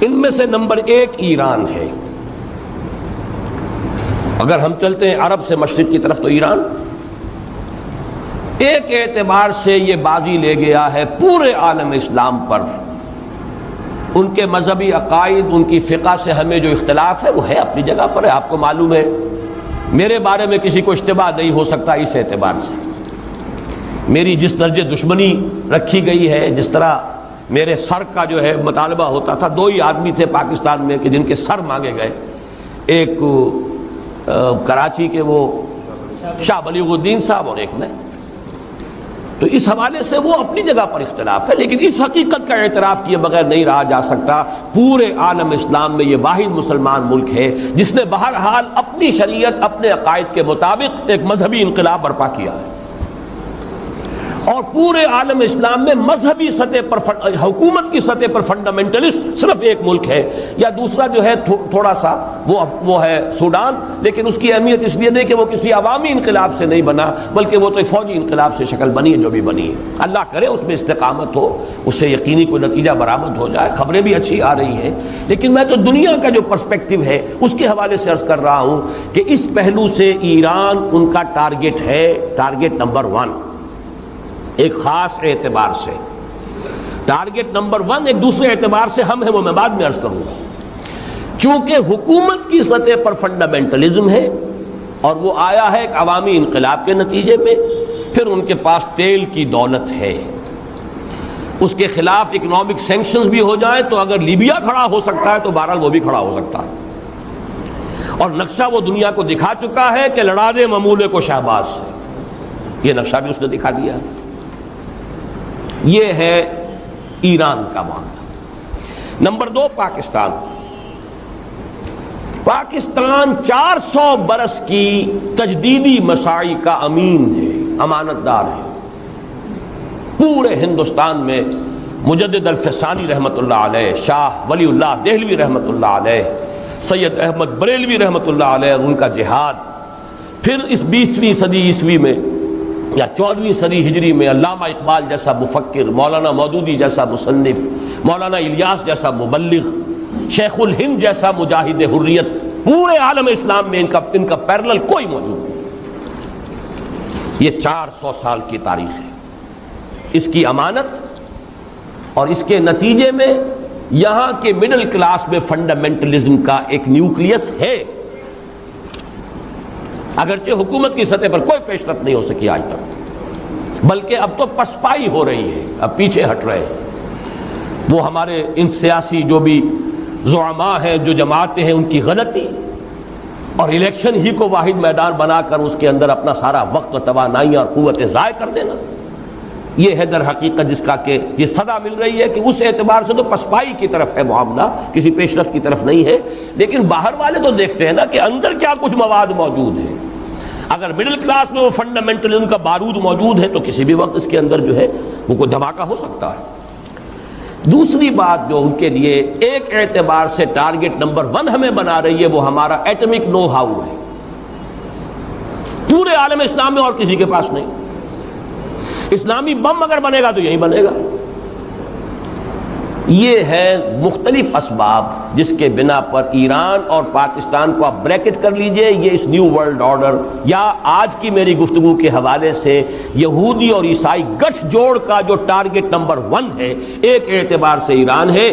ان میں سے نمبر 1 ایران ہے۔ اگر ہم چلتے ہیں عرب سے مشرق کی طرف تو ایران ایک اعتبار سے یہ بازی لے گیا ہے پورے عالم اسلام پر۔ ان کے مذہبی عقائد، ان کی فقہ سے ہمیں جو اختلاف ہے وہ ہے اپنی جگہ پر ہے۔ آپ کو معلوم ہے میرے بارے میں کسی کو اشتباہ نہیں ہو سکتا اس اعتبار سے۔ میری جس درجے دشمنی رکھی گئی ہے، جس طرح میرے سر کا جو ہے مطالبہ ہوتا تھا، 2 ہی آدمی تھے پاکستان میں کہ جن کے سر مانگے گئے، ایک کراچی کے وہ شاہ بلیغ الدین صاحب اور ایک میں، تو اس حوالے سے وہ اپنی جگہ پر اختلاف ہے، لیکن اس حقیقت کا اعتراف کیے بغیر نہیں رہا جا سکتا پورے عالم اسلام میں یہ واحد مسلمان ملک ہے جس نے بہرحال اپنی شریعت، اپنے عقائد کے مطابق ایک مذہبی انقلاب برپا کیا ہے۔ اور پورے عالم اسلام میں مذہبی سطح پر، حکومت کی سطح پر فنڈامنٹلسٹ صرف ایک ملک ہے، یا دوسرا جو ہے تھوڑا سا وہ ہے سوڈان، لیکن اس کی اہمیت اس لیے نہیں کہ وہ کسی عوامی انقلاب سے نہیں بنا، بلکہ وہ تو ایک فوجی انقلاب سے شکل بنی ہے جو بھی بنی ہے۔ اللہ کرے اس میں استقامت ہو، اس سے یقینی کوئی نتیجہ برآمد ہو جائے۔ خبریں بھی اچھی آ رہی ہیں، لیکن میں تو دنیا کا جو پرسپیکٹو ہے اس کے حوالے سے عرض کر رہا ہوں کہ اس پہلو سے ایران ان کا ٹارگٹ ہے، ٹارگٹ نمبر 1 ایک خاص اعتبار سے۔ ٹارگٹ نمبر 1 ایک دوسرے اعتبار سے ہم ہیں، وہ میں بعد میں عرض کروں گا۔ چونکہ حکومت کی سطح پر فنڈامنٹلزم ہے اور وہ آیا ہے ایک عوامی انقلاب کے نتیجے میں، پھر ان کے پاس تیل کی دولت ہے، اس کے خلاف اکنامک سینکشنز بھی ہو جائیں تو اگر لیبیا کھڑا ہو سکتا ہے تو بہرحال وہ بھی کھڑا ہو سکتا ہے، اور نقشہ وہ دنیا کو دکھا چکا ہے کہ لڑا دے ممولے کو شہباز سے، یہ نقشہ بھی اس نے دکھا دیا ہے۔ یہ ہے ایران کا معاملہ۔ نمبر 2 پاکستان۔ پاکستان 400 برس کی تجدیدی مساعی کا امین ہے، امانت دار ہے۔ پورے ہندوستان میں مجدد الفسانی رحمۃ اللہ علیہ، شاہ ولی اللہ دہلوی رحمۃ اللہ علیہ، سید احمد بریلوی رحمۃ اللہ علیہ اور ان کا جہاد، پھر اس 20ویں صدی عیسوی میں یا 14ویں صدی ہجری میں علامہ اقبال جیسا مفکر، مولانا مودودی جیسا مصنف، مولانا الیاس جیسا مبلغ، شیخ الہند جیسا مجاہد حریت، پورے عالم اسلام میں ان کا پیرلل کوئی موجود نہیں۔ یہ 400 سال کی تاریخ ہے، اس کی امانت اور اس کے نتیجے میں یہاں کے مڈل کلاس میں فنڈامنٹلزم کا ایک نیوکلیس ہے، اگرچہ حکومت کی سطح پر کوئی پیش رفت نہیں ہو سکی آج تک، بلکہ اب تو پسپائی ہو رہی ہے، اب پیچھے ہٹ رہے ہیں۔ وہ ہمارے ان سیاسی جو بھی زعماء ہیں، جو جماعتیں ہیں، ان کی غلطی اور الیکشن ہی کو واحد میدان بنا کر اس کے اندر اپنا سارا وقت و توانائی اور قوتیں ضائع کر دینا، یہ ہے در حقیقت جس کا کہ یہ صدا مل رہی ہے کہ اس اعتبار سے تو پسپائی کی طرف ہے معاملہ، کسی پیش رفت کی طرف نہیں ہے۔ لیکن باہر والے تو دیکھتے ہیں نا کہ اندر کیا کچھ مواد موجود ہے۔ اگر مڈل کلاس میں وہ فنڈامنٹلزم کا بارود موجود ہے تو کسی بھی وقت اس کے اندر جو ہے وہ کوئی دھماکہ ہو سکتا ہے۔ دوسری بات جو ان کے لیے ایک اعتبار سے ٹارگٹ نمبر 1 ہمیں بنا رہی ہے وہ ہمارا ایٹمک نو ہاؤ ہے، پورے عالم اسلام میں اور کسی کے پاس نہیں۔ اسلامی بم اگر بنے گا تو یہی بنے گا۔ یہ ہے مختلف اسباب جس کے بنا پر ایران اور پاکستان کو آپ بریکٹ کر لیجئے، یہ اس نیو ورلڈ آرڈر یا آج کی میری گفتگو کے حوالے سے یہودی اور عیسائی گٹھ جوڑ کا جو ٹارگٹ نمبر 1 ہے، ایک اعتبار سے ایران ہے۔